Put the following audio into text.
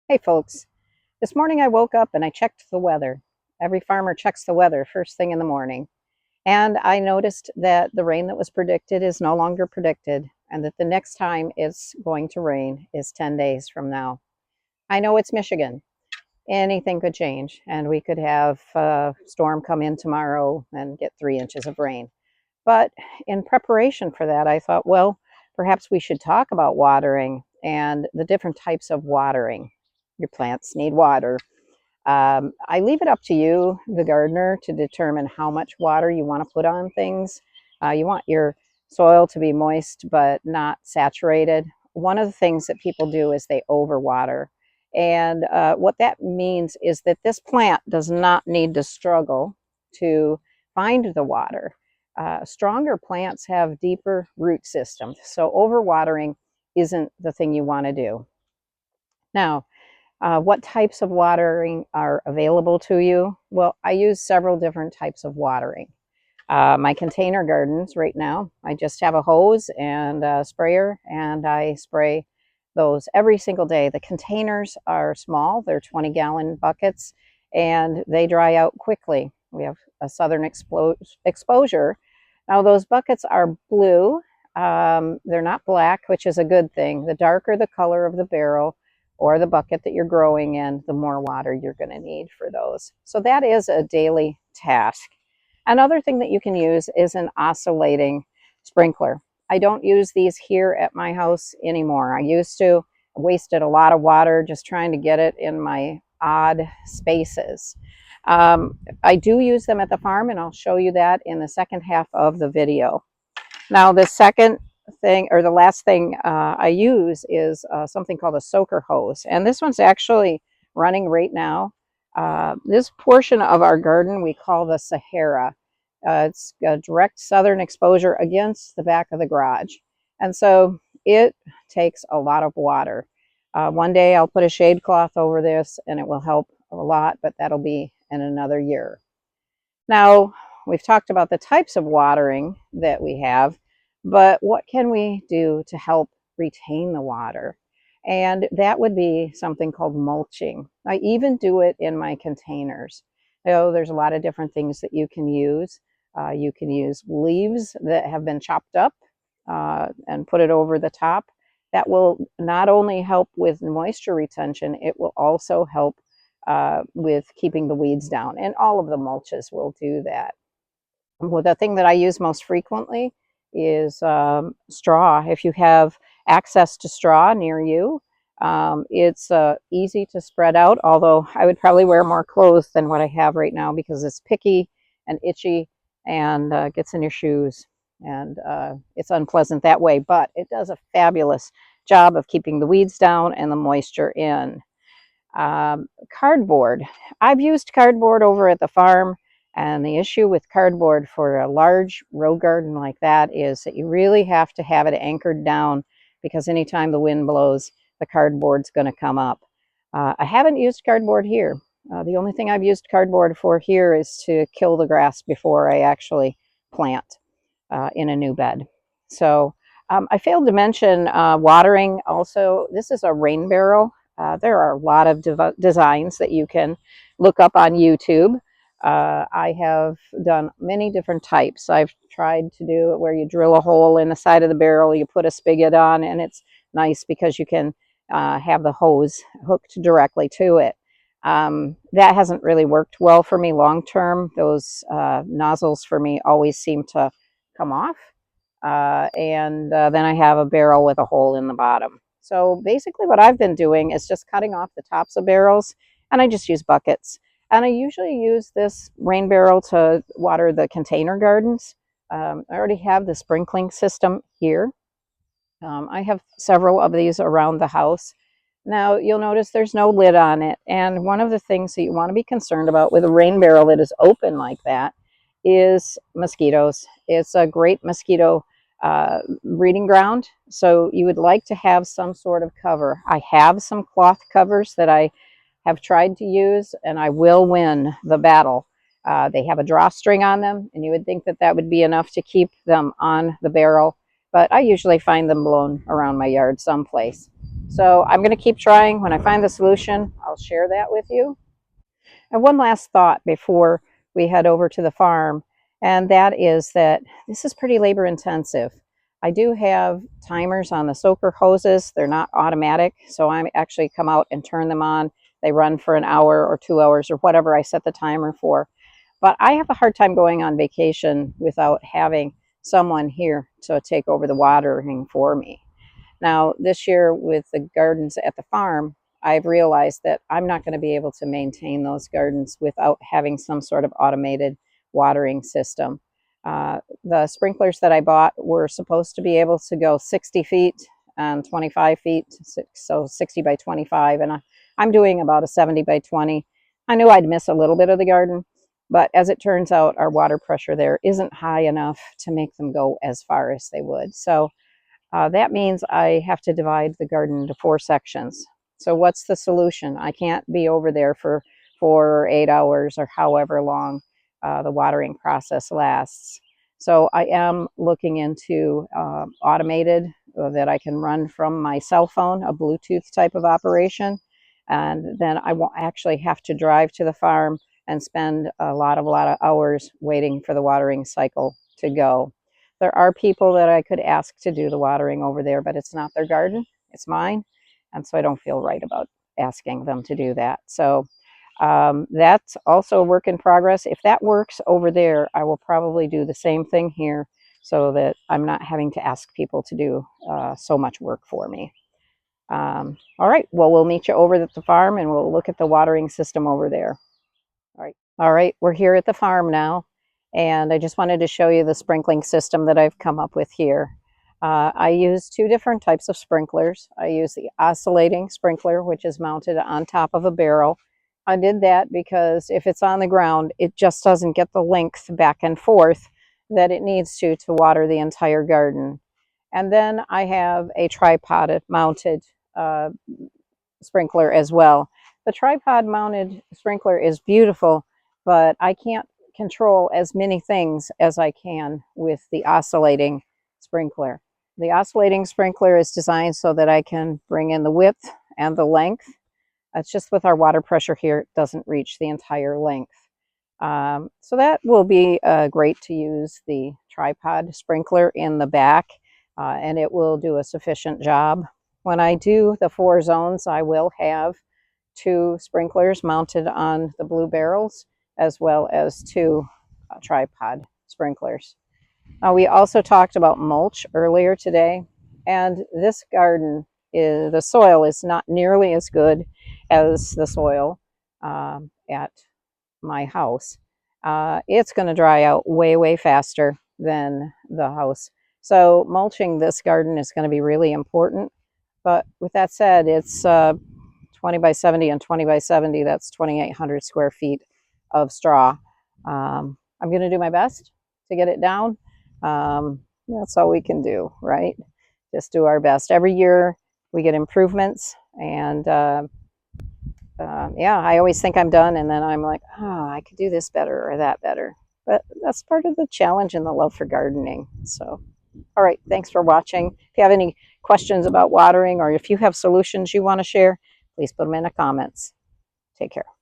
Hey folks, this morning I woke up and I checked the weather. Every farmer checks the weather first thing in the morning. And I noticed that the rain that was predicted is no longer predicted and that the next time it's going to rain is 10 days from now. I know it's Michigan. Anything could change and we could have a storm come in tomorrow and get 3 inches of rain. But in preparation for that, I thought, well, perhaps we should talk about watering and the different types of watering. Your plants need water. I leave it up to you, the gardener, to determine how much water you want to put on things. You want your soil to be moist but not saturated. One of the things that people do is they overwater. And what that means is that this plant does not need to struggle to find the water. Stronger plants have deeper root systems, so overwatering isn't the thing you want to do. Now, what types of watering are available to you? Well, I use several different types of watering. My container gardens right now, I just have a hose and a sprayer, and I spray those every single day. The containers are small, they're 20-gallon buckets, and they dry out quickly. We have a southern exposure. Now, those buckets are blue. They're not black, which is a good thing. The darker the color of the barrel, or the bucket that you're growing in, the more water you're going to need for those. So that is a daily task. Another thing that you can use is an oscillating sprinkler. I don't use these here at my house anymore. I used to. I wasted a lot of water just trying to get it in my odd spaces. I do use them at the farm, and I'll show you that in the second half of the video. Now, the second thing, or the last thing I use is something called a soaker hose. And this one's actually running right now. This portion of our garden we call the Sahara. It's a direct southern exposure against the back of the garage. And so it takes a lot of water. One day I'll put a shade cloth over this and it will help a lot, but that'll be in another year. Now, we've talked about the types of watering that we have, but what can we do to help retain the water? And that would be something called mulching. I even do it in my containers. There's a lot of different things that you can use. You can use leaves that have been chopped up and put it over the top. That will not only help with moisture retention, it will also help with keeping the weeds down. And all of the mulches will do that. Well, the thing that I use most frequently is straw. If you have access to straw near you, it's easy to spread out, although I would probably wear more clothes than what I have right now because it's picky and itchy and gets in your shoes. And it's unpleasant that way, but it does a fabulous job of keeping the weeds down and the moisture in. Cardboard. I've used cardboard over at the farm, and the issue with cardboard for a large row garden like that is that you really have to have it anchored down because anytime the wind blows, the cardboard's going to come up. I haven't used cardboard here. The only thing I've used cardboard for here is to kill the grass before I actually plant in a new bed. So I failed to mention watering also. This is a rain barrel. There are a lot of designs that you can look up on YouTube. I have done many different types. I've tried to do it where you drill a hole in the side of the barrel, you put a spigot on, and it's nice because you can have the hose hooked directly to it. That hasn't really worked well for me long term. Those nozzles for me always seem to come off. And then I have a barrel with a hole in the bottom. So basically what I've been doing is just cutting off the tops of barrels, and I just use buckets. And I usually use this rain barrel to water the container gardens. I already have the sprinkling system here. I have several of these around the house. Now you'll notice there's no lid on it. And one of the things that you want to be concerned about with a rain barrel that is open like that is mosquitoes. It's a great mosquito breeding ground. So you would like to have some sort of cover. I have some cloth covers that I have tried to use, and I will win the battle. They have a drawstring on them, and you would think that that would be enough to keep them on the barrel, but I usually find them blown around my yard someplace. So I'm going to keep trying. When I find the solution, I'll share that with you. And one last thought before we head over to the farm, and that is that this is pretty labor intensive. I do have timers on the soaker hoses. They're not automatic, so I actually come out and turn them on. They run for an hour or 2 hours or whatever I set the timer for. But I have a hard time going on vacation without having someone here to take over the watering for me. Now, this year with the gardens at the farm, I've realized that I'm not going to be able to maintain those gardens without having some sort of automated watering system. The sprinklers that I bought were supposed to be able to go 60 feet and 25 feet, so 60 by 25, and I'm doing about a 70 by 20. I knew I'd miss a little bit of the garden, but as it turns out, our water pressure there isn't high enough to make them go as far as they would. So that means I have to divide the garden into 4 sections. So what's the solution? I can't be over there for 4 or 8 hours or however long the watering process lasts. So I am looking into automated that I can run from my cell phone, a Bluetooth type of operation. And then I won't actually have to drive to the farm and spend a lot of hours waiting for the watering cycle to go. There are people that I could ask to do the watering over there, but it's not their garden, it's mine. And so I don't feel right about asking them to do that. So that's also a work in progress. If that works over there, I will probably do the same thing here so that I'm not having to ask people to do so much work for me. All right, well, we'll meet you over at the farm and we'll look at the watering system over there. All right, we're here at the farm now, and I just wanted to show you the sprinkling system that I've come up with here. I use 2 different types of sprinklers. I use the oscillating sprinkler, which is mounted on top of a barrel. I did that because if it's on the ground, it just doesn't get the length back and forth that it needs to water the entire garden. And then I have a tripod mounted sprinkler as well. The tripod mounted sprinkler is beautiful, but I can't control as many things as I can with the oscillating sprinkler. The oscillating sprinkler is designed so that I can bring in the width and the length. It's just with our water pressure here, it doesn't reach the entire length. So that will be great to use the tripod sprinkler in the back, and it will do a sufficient job. When I do the 4 zones, I will have 2 sprinklers mounted on the blue barrels, as well as 2 tripod sprinklers. We also talked about mulch earlier today, and this garden, the soil is not nearly as good as the soil at my house. It's going to dry out way faster than the house. So mulching this garden is going to be really important. But with that said, it's 20 by 70 and 20 by 70. That's 2,800 square feet of straw. I'm going to do my best to get it down. That's all we can do, right? Just do our best. Every year we get improvements, and yeah, I always think I'm done, and then I'm like, oh, I could do this better or that better. But that's part of the challenge and the love for gardening. So, all right, thanks for watching. If you have any questions about watering, or if you have solutions you want to share, please put them in the comments. Take care.